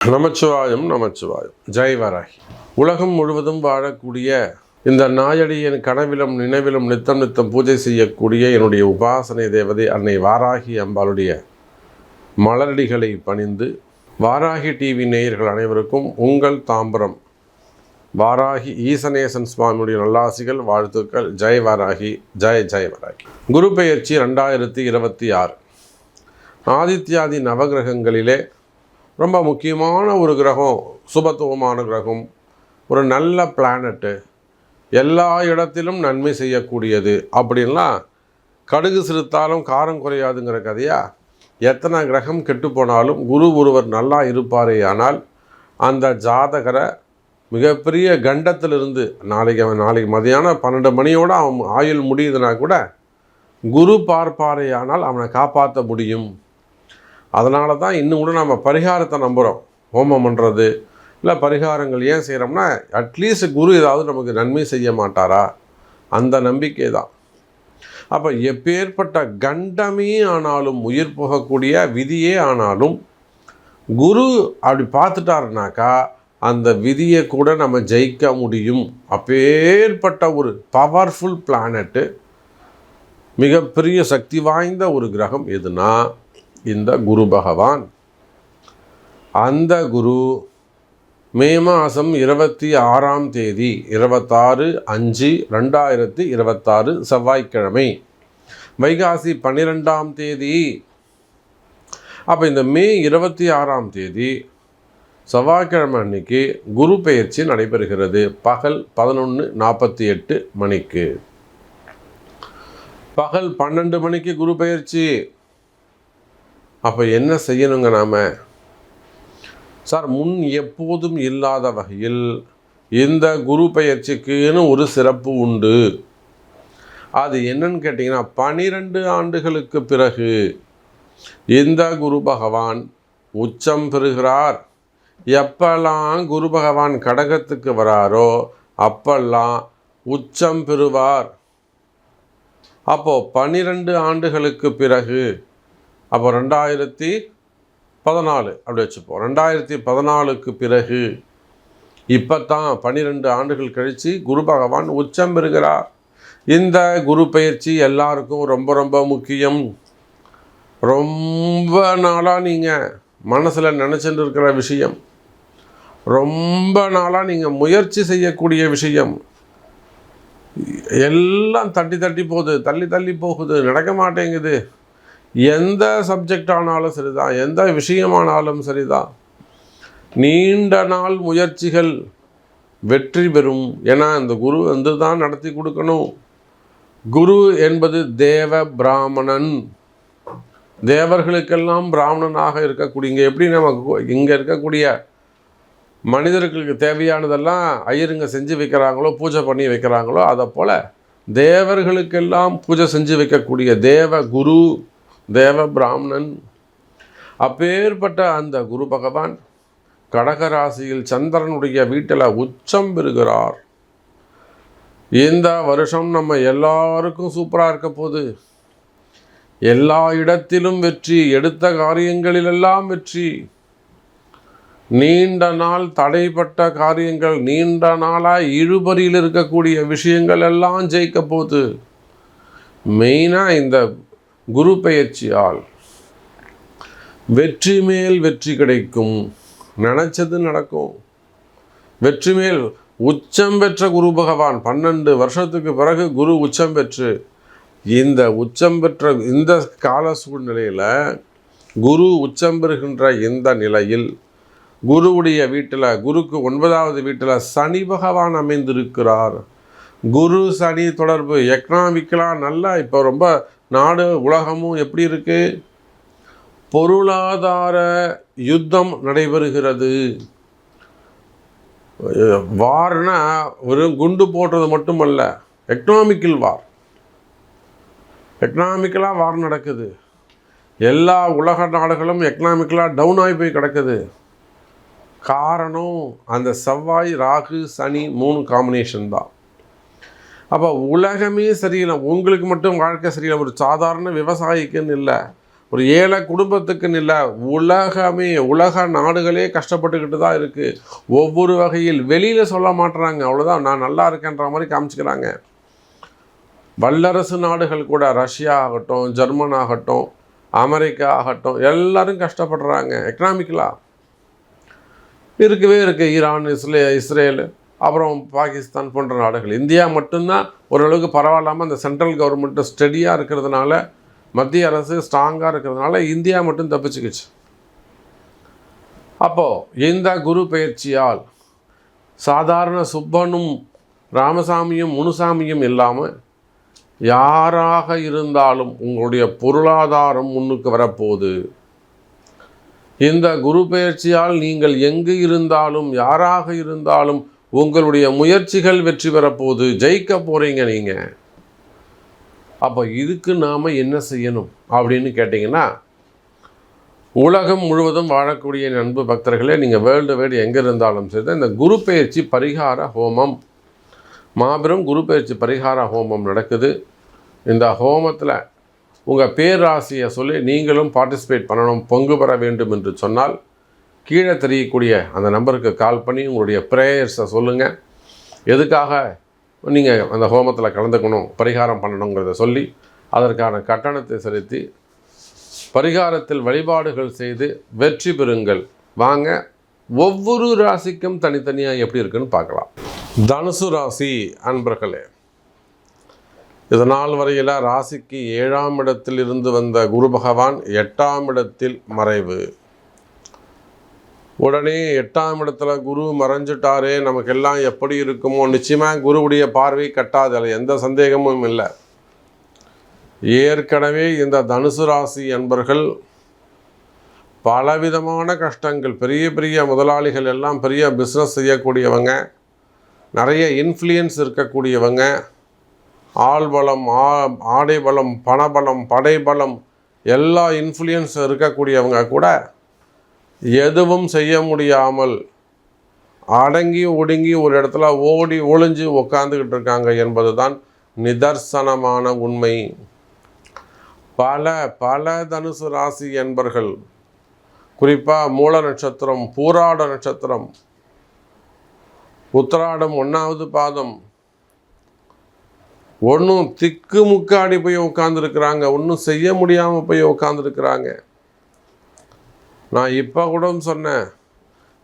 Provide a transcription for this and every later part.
நமச்சிவாயம் நமச்சிவாயம். ஜெய் வராகி. உலகம் முழுவதும் வாழக்கூடிய இந்த நாயடியின் கனவிலும் நினைவிலும் நித்தம் நித்தம் பூஜை செய்யக்கூடிய என்னுடைய உபாசனை தேவதை அன்னை வாராகி அம்பாளுடைய மலரடிகளை பணிந்து, வாராகி டிவி நேயர்கள் அனைவருக்கும் உங்கள் தாம்பரம் வாராகி ஈசனேசன் சுவாமியுடைய நல்லாசிகள், வாழ்த்துக்கள். ஜெய் வாராகி, ஜெய் ஜெய் வராகி. குரு பெயர்ச்சி 2026. ஆதித்யாதி நவகிரகங்களிலே ரொம்ப முக்கியமான ஒரு கிரகம், சுபத்துவமான கிரகம், ஒரு நல்ல பிளானட்டு, எல்லா இடத்திலும் நன்மை செய்யக்கூடியது அப்படின்லாம் கடுகு சிறுத்தாலும் காரம் குறையாதுங்கிற கதையா. எத்தனை கிரகம் கெட்டு போனாலும் குரு ஒருவர் நல்லா இருப்பாரே ஆனால் அந்த ஜாதகரை மிகப்பெரிய கண்டத்திலிருந்து நாளைக்கு மதியானம் 12 மணியோடு அவன் ஆயுள் முடியுதுன்னா கூட குரு பார்ப்பாரே ஆனால் அவனை காப்பாற்ற முடியும். அதனால தான் இன்னும் கூட நம்ம பரிகாரத்தை நம்புகிறோம். ஹோமம் பண்ணுறது இல்லை பரிகாரங்கள் ஏன் செய்கிறோம்னா, அட்லீஸ்ட் குரு ஏதாவது நமக்கு நன்மை செய்ய மாட்டாரா, அந்த நம்பிக்கை தான். அப்போ எப்பேற்பட்ட கண்டமே ஆனாலும், உயிர் போகக்கூடிய விதியே ஆனாலும் குரு அப்படி பார்த்துட்டாருனாக்கா அந்த விதியை கூட நம்ம ஜெயிக்க முடியும். அப்பேற்பட்ட ஒரு பவர்ஃபுல் பிளானட்டு, மிகப்பெரிய சக்தி வாய்ந்த ஒரு கிரகம் எதுனா இந்த குரு பகவான். அந்த குரு மே மாதம் 26ஆம் தேதி 26/5/2026 செவ்வாய்க்கிழமை, வைகாசி 12ஆம் தேதி. அப்போ இந்த மே 26ஆம் தேதி செவ்வாய்க்கிழமை அன்னைக்கு குரு பெயர்ச்சி நடைபெறுகிறது. பகல் 11:48 மணிக்கு. பகல் 12 மணிக்கு குரு பெயர்ச்சி. அப்போ என்ன செய்யணுங்க நாம்? சார், முன் எப்போதும் இல்லாத வகையில் இந்த குரு பெயர்ச்சிக்குன்னு ஒரு சிறப்பு உண்டு. அது என்னன்னு கேட்டிங்கன்னா, 12 ஆண்டுகளுக்கு பிறகு இந்த குரு பகவான் உச்சம் பெறுகிறார். எப்பெல்லாம் குரு பகவான் கடகத்துக்கு வராரோ அப்பெல்லாம் உச்சம் பெறுவார். அப்போது 12 ஆண்டுகளுக்கு பிறகு, அப்போ 2014 அப்படி வச்சுப்போம். 2014க்கு பிறகு இப்போ தான் 12 ஆண்டுகள் கழித்து குரு பகவான் உச்சம் பெறுகிறார். இந்த குரு பயிற்சி எல்லாருக்கும் ரொம்ப ரொம்ப முக்கியம். ரொம்ப நாளாக நீங்கள் மனசில் நினச்சிட்டு இருக்கிற விஷயம், ரொம்ப நாளாக நீங்கள் முயற்சி செய்யக்கூடிய விஷயம் எல்லாம் தள்ளி போகுது, தள்ளி போகுது, நடக்க மாட்டேங்குது. எந்த சப்ஜெக்ட் ஆனாலும் சரிதான், எந்த விஷயமானாலும் சரிதான், நீண்ட நாள் முயற்சிகள் வெற்றி பெறும். ஏன்னா இந்த குரு வந்து தான் நடத்தி கொடுக்கணும். குரு என்பது தேவ பிராமணன், தேவர்களுக்கெல்லாம் பிராமணனாக இருக்கக்கூடிய, இங்கே எப்படி நமக்கு இங்கே இருக்கக்கூடிய மனிதர்களுக்கு தேவையானதெல்லாம் ஐயருங்க செஞ்சு வைக்கிறாங்களோ, பூஜை பண்ணி வைக்கிறாங்களோ, அதை போல் தேவர்களுக்கெல்லாம் பூஜை செஞ்சு வைக்கக்கூடிய தேவ குரு, தேவ பிராமணன். அப்பேற்பட்ட அந்த குரு பகவான் கடகராசியில் சந்திரனுடைய வீட்டில் உச்சம் பெறுகிறார். இந்த வருஷம் நம்ம எல்லாருக்கும் சூப்பராக இருக்க போகுது. எல்லா இடத்திலும் வெற்றி, எடுத்த காரியங்களிலெல்லாம் வெற்றி. நீண்ட நாள் தடைப்பட்ட காரியங்கள், நீண்ட நாளாக இழுபறியில் இருக்கக்கூடிய விஷயங்கள் எல்லாம் ஜெயிக்க போகுது. மெயினாக இந்த குரு பெயர்ச்சியால் வெற்றி மேல் வெற்றி கிடைக்கும். நினச்சது நடக்கும். வெற்றி மேல் உச்சம் பெற்ற குரு பகவான் 12 வருஷத்துக்கு பிறகு குரு உச்சம் பெற்று, இந்த உச்சம் பெற்ற இந்த கால சூழ்நிலையில் குரு உச்சம் பெறுகின்ற இந்த நிலையில் குருவுடைய வீட்டில், குருக்கு 9வது வீட்டில் சனி பகவான் அமைந்திருக்கிறார். குரு சனி தொடர்பு எக்கனாமிக்கலாக நல்லா இப்போ ரொம்ப நாடு உலகமும் எப்படி இருக்குது? பொருளாதார யுத்தம் நடைபெறுகிறது. வார்னா ஒரு குண்டு போடுறது மட்டுமல்ல, எக்கனாமிக்கல் வார், எக்கனாமிக்கலாக வார் நடக்குது. எல்லா உலக நாடுகளும் எக்கனாமிக்கலாக டவுன் ஆகி போய் கிடக்குது. காரணம் அந்த செவ்வாய் ராகு சனி 3 காம்பினேஷன் தான். அப்போ உலகமே சரியில்லை. உங்களுக்கு மட்டும் வாழ்க்கை சரியில்லை, ஒரு சாதாரண விவசாயிக்குன்னு இல்லை, ஒரு ஏழை குடும்பத்துக்குன்னு இல்லை, உலக நாடுகளே கஷ்டப்பட்டுக்கிட்டு தான் இருக்குது. ஒவ்வொரு வகையில் வெளியில் சொல்ல மாட்டுறாங்க, அவ்வளோதான், நான் நல்லா இருக்கேன்ற மாதிரி காமிச்சிக்கிறாங்க. வல்லரசு நாடுகள் கூட, ரஷ்யா ஆகட்டும், ஜெர்மன் ஆகட்டும், அமெரிக்கா ஆகட்டும், எல்லோரும் கஷ்டப்படுறாங்க எக்கனாமிக்கலாக. இருக்கவே இருக்குது ஈரான், இஸ்ரேல், அப்புறம் பாகிஸ்தான் போன்ற நாடுகள். இந்தியா மட்டும்தான் ஓரளவுக்கு பரவாயில்லாமல் அந்த சென்ட்ரல் கவர்மெண்ட்டு ஸ்டெடியாக இருக்கிறதுனால, மத்திய அரசு ஸ்ட்ராங்காக இருக்கிறதுனால இந்தியா மட்டும் தப்பிச்சுக்கிச்சு. அப்போது இந்த குரு பயிற்சியால் சாதாரண சுப்பனும் ராமசாமியும் முனுசாமியும் இல்லாமல் யாராக இருந்தாலும் உங்களுடைய பொருளாதாரம் முன்னுக்கு வரப்போகுது. இந்த குரு பயிற்சியால் நீங்கள் எங்கு இருந்தாலும் யாராக இருந்தாலும் உங்களுடைய முயற்சிகள் வெற்றி பெறப்போகுது, ஜெயிக்க போகிறீங்க நீங்கள். அப்போ இதுக்கு நாம் என்ன செய்யணும் அப்படின்னு கேட்டிங்கன்னா, உலகம் முழுவதும் வாழக்கூடிய அன்பு பக்தர்களே, நீங்கள் வேர்ல்டு வைடு எங்கே இருந்தாலும் சரி, இந்த குரு பயிற்சி பரிகார ஹோமம், மாபெரும் குரு பயிற்சி பரிகார ஹோமம் நடக்குது. இந்த ஹோமத்தில் உங்கள் பேராசியை சொல்லி நீங்களும் பார்ட்டிசிபேட் பண்ணணும், பங்கு பெற வேண்டும் என்று சொன்னால் கீழே தெரியக்கூடிய அந்த நம்பருக்கு கால் பண்ணி உங்களுடைய ப்ரேயர்ஸை சொல்லுங்கள். எதுக்காக நீங்கள் அந்த ஹோமத்தில் கலந்துக்கணும், பரிகாரம் பண்ணணுங்கிறத சொல்லி அதற்கான கட்டணத்தை செலுத்தி பரிகாரத்தில் வழிபாடுகள் செய்து வெற்றி பெறுங்கள். வாங்க, ஒவ்வொரு ராசிக்கும் தனித்தனியாக எப்படி இருக்குன்னு பார்க்கலாம். தனுசு ராசி அன்பர்களே, இதனால் வரையில் ராசிக்கு 7ஆம் இடத்தில் இருந்து வந்த குரு பகவான் 8ஆம் இடத்தில் மறைவு. உடனே 8ஆம் இடத்துல குரு மறைஞ்சிட்டாரே, நமக்கெல்லாம் எப்படி இருக்குமோ? நிச்சயமாக குருவுடைய பார்வை கட்டாது, அதில் எந்த சந்தேகமும் இல்லை. ஏற்கனவே இந்த தனுசு ராசி அன்பர்கள் பலவிதமான கஷ்டங்கள், பெரிய பெரிய முதலாளிகள் எல்லாம், பெரிய பிஸ்னஸ் செய்யக்கூடியவங்க, நிறைய இன்ஃப்ளூயன்ஸ் இருக்கக்கூடியவங்க, ஆள்பலம், ஆடை பலம், பணபலம், படைபலம், எல்லா இன்ஃப்ளூயன்ஸ் இருக்கக்கூடியவங்க கூட எதுவும் செய்ய முடியாமல் அடங்கி ஒடுங்கி ஒரு இடத்துல ஓடி ஒளிஞ்சு உக்காந்துக்கிட்டு இருக்காங்க என்பது தான் நிதர்சனமான உண்மை. பல தனுசு ராசி என்பர்கள், குறிப்பாக மூல நட்சத்திரம், பூராட நட்சத்திரம், உத்திராடம் 1வது பாதம், ஒன்றும் திக்கு முக்காடி போய் உட்காந்துருக்குறாங்க, ஒன்றும் செய்ய முடியாமல் போய் உட்காந்துருக்குறாங்க. நான் இப்போ கூட சொன்னேன்,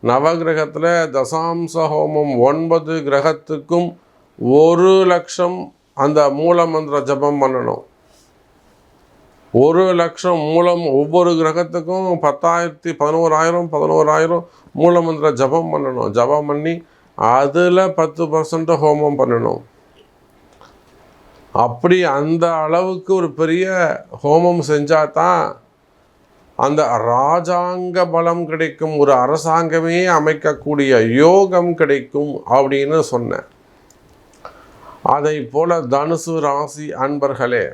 நவகிரகத்தில் தசாம்ச ஹோமம் 9 கிரகத்துக்கும் 1 லட்சம் அந்த மூல மந்திர ஜபம் பண்ணணும். 1 லட்சம் மூலம், ஒவ்வொரு கிரகத்துக்கும் 10,000 11,000 மூல மந்திர ஜபம் பண்ணணும். ஜபம் பண்ணி அதில் 10% ஹோமம் பண்ணணும். அப்படி அந்த அளவுக்கு ஒரு பெரிய ஹோமம் செஞ்சால் தான் அந்த ராஜாங்க பலம் கிடைக்கும், ஒரு அரசாங்கமே அமைக்கக்கூடிய யோகம் கிடைக்கும் அப்படின்னு சொன்னேன். அதை போல தனுசு ராசி அன்பர்களே,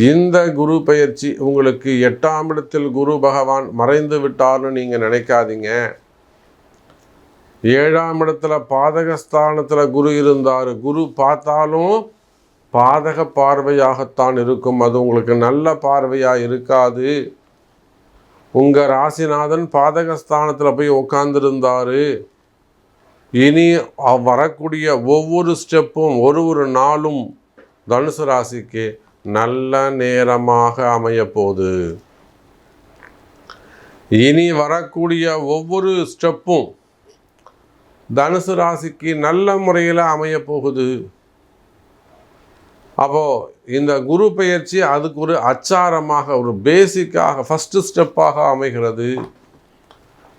இந்த குரு பயிற்சி உங்களுக்கு 8ஆம் இடத்தில் குரு பகவான் மறைந்து விட்டார்னு நீங்கள் நினைக்காதீங்க. 7ஆம் இடத்துல பாதகஸ்தானத்தில் குரு இருந்தார். குரு பார்த்தாலும் பாதக பார்வையாகத்தான் இருக்கும், அது உங்களுக்கு நல்ல பார்வையாக இருக்காது. உங்கள் ராசிநாதன் பாதகஸ்தானத்தில் போய் உட்கார்ந்துருந்தார். இனி வரக்கூடிய ஒவ்வொரு ஸ்டெப்பும், ஒரு நாளும் தனுசு ராசிக்கு நல்ல நேரமாக அமையப்போகுது. இனி வரக்கூடிய ஒவ்வொரு ஸ்டெப்பும் தனுசு ராசிக்கு நல்ல முறையில் அமையப்போகுது. அப்போது இந்த குரு பயிற்சி அதுக்கு ஒரு அச்சாரமாக, ஒரு பேசிக்காக, ஃபஸ்ட்டு ஸ்டெப்பாக அமைகிறது.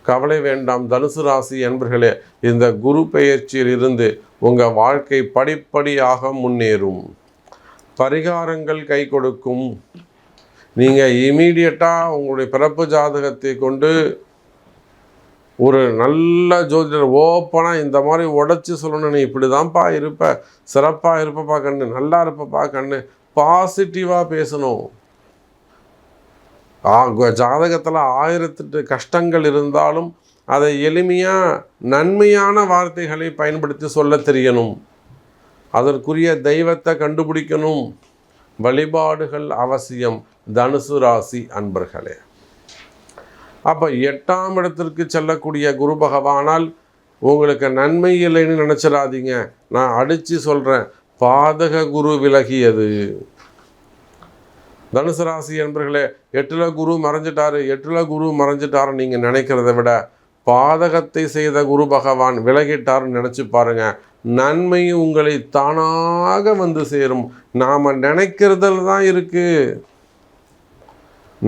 கவலை வேண்டாம் தனுசு ராசி என்பர்களே, இந்த குரு பயிற்சியில் இருந்து உங்கள் வாழ்க்கை படிப்படியாக முன்னேறும். பரிகாரங்கள் கை கொடுக்கும். நீங்கள் இமீடியட்டாக உங்களுடைய பிறப்பு ஜாதகத்தை கொண்டு ஒரு நல்ல ஜோதிடர் ஓப்பனாக இந்த மாதிரி உடச்சி சொல்லணும், நீ இப்படி தான்ப்பா இருப்ப, சிறப்பாக இருப்பப்பா கண்ணு, நல்லா இருப்பப்பா கண்ணு, பாசிட்டிவாக பேசணும். ஜாதகத்தில் 1008 கஷ்டங்கள் இருந்தாலும் அதை எளிமையாக நன்மையான வார்த்தைகளை பயன்படுத்தி சொல்ல தெரியணும். அதற்குரிய தெய்வத்தை கண்டுபிடிக்கணும். வழிபாடுகள் அவசியம். தனுசு ராசி அன்பர்களே. அப்போ 8ஆம் இடத்திற்கு செல்லக்கூடிய குரு பகவானால் உங்களுக்கு நன்மை இல்லைன்னு நினச்சிடாதீங்க. நான் அடித்து சொல்கிறேன், பாதக குரு விலகியது. தனுசு ராசி என்பர்களே, 8ல் குரு மறைஞ்சிட்டாரு நீங்கள் நினைக்கிறத விட பாதகத்தை செய்த குரு பகவான் விலகிட்டாருன்னு நினச்சி பாருங்க, நன்மை உங்களை தானாக வந்து சேரும். நாம் நினைக்கிறதில் தான் இருக்கு.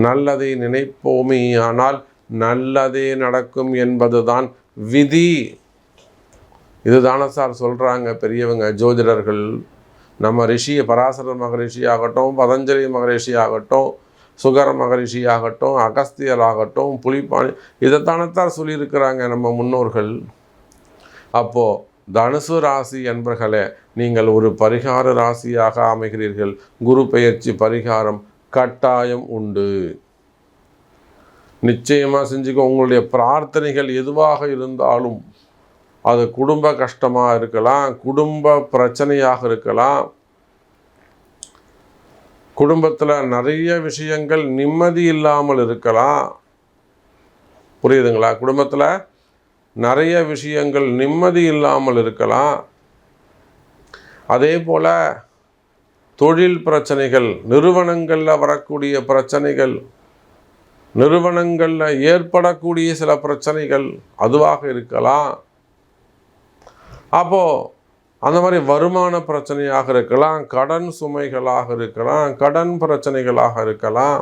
நல்லதை நினைப்போமே ஆனால் நல்லதே நடக்கும் என்பதுதான் விதி. இதுதானே சார் சொல்கிறாங்க பெரியவங்க ஜோதிடர்கள். நம்ம பராசர மகரிஷி ஆகட்டும், பதஞ்சலி மகரிஷி ஆகட்டும், சுகர மகரிஷி ஆகட்டும், அகஸ்தியர் ஆகட்டும், புலிப்பாணி, இதைத்தானத்தான் சொல்லியிருக்கிறாங்க நம்ம முன்னோர்கள். அப்போது தனுசு ராசி என்பர்களே, நீங்கள் ஒரு பரிகார ராசியாக அமைகிறீர்கள். குரு பெயர்ச்சி பரிகாரம் கட்டாயம் உண்டு. நிச்சயமாக செஞ்சுக்கோ. உங்களுடைய பிரார்த்தனைகள் எதுவாக இருந்தாலும், அது குடும்ப கஷ்டமாக இருக்கலாம், குடும்ப பிரச்சனையாக இருக்கலாம், குடும்பத்தில் நிறைய விஷயங்கள் நிம்மதி இல்லாமல் இருக்கலாம். புரியுதுங்களா? குடும்பத்தில் நிறைய விஷயங்கள் நிம்மதி இல்லாமல் இருக்கலாம். அதே போல் தொழில் பிரச்சனைகள், நிறுவனங்களில் வரக்கூடிய பிரச்சனைகள், நிறுவனங்களில் ஏற்படக்கூடிய சில பிரச்சனைகள் அதுவாக இருக்கலாம். அப்போது அந்த மாதிரி வருமான பிரச்சனையாக இருக்கலாம், கடன் சுமைகளாக இருக்கலாம், கடன் பிரச்சனைகளாக இருக்கலாம்,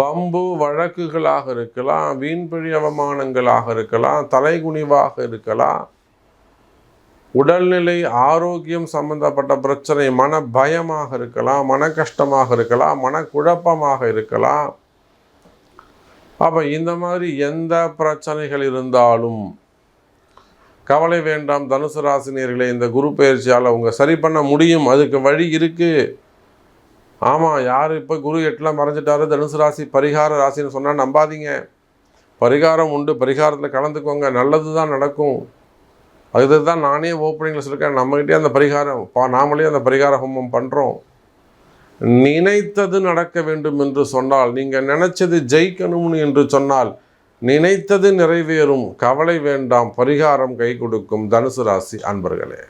வம்பு வழக்குகளாக இருக்கலாம், வீண்பழி அவமானங்களாக இருக்கலாம், தலைகுனிவாக இருக்கலாம், உடல்நிலை ஆரோக்கியம் சம்பந்தப்பட்ட பிரச்சனை, மன பயமாக இருக்கலாம், மன கஷ்டமாக இருக்கலாம், மனக்குழப்பமாக இருக்கலாம். அப்போ இந்த மாதிரி எந்த பிரச்சனைகள் இருந்தாலும் கவலை வேண்டாம் தனுசு ராசினியர்களே. இந்த குரு பயிற்சியால் அவங்க சரி பண்ண முடியும். அதுக்கு வழி இருக்குது. ஆமாம், யார் இப்போ குரு 8ல் மறைஞ்சிட்டாரு, தனுசு ராசி பரிகார ராசின்னு சொன்னால் நம்பாதீங்க. பரிகாரம் உண்டு, பரிகாரத்தில் கலந்துக்கோங்க, நல்லது தான் நடக்கும். அதுக்கு தான் நானே ஓப்பனிங்கில் சொல்லியிருக்கேன், நம்மகிட்டே அந்த பரிகாரம் நாமளே அந்த பரிகார ஹோமம் பண்ணுறோம். நினைத்தது நடக்க வேண்டும் என்று சொன்னால், நீங்கள் நினைச்சது ஜெயிக்கணும்னு என்று சொன்னால், நினைத்தது நிறைவேறும். கவலை வேண்டாம், பரிகாரம் கை கொடுக்கும் தனுசு ராசி அன்பர்களே.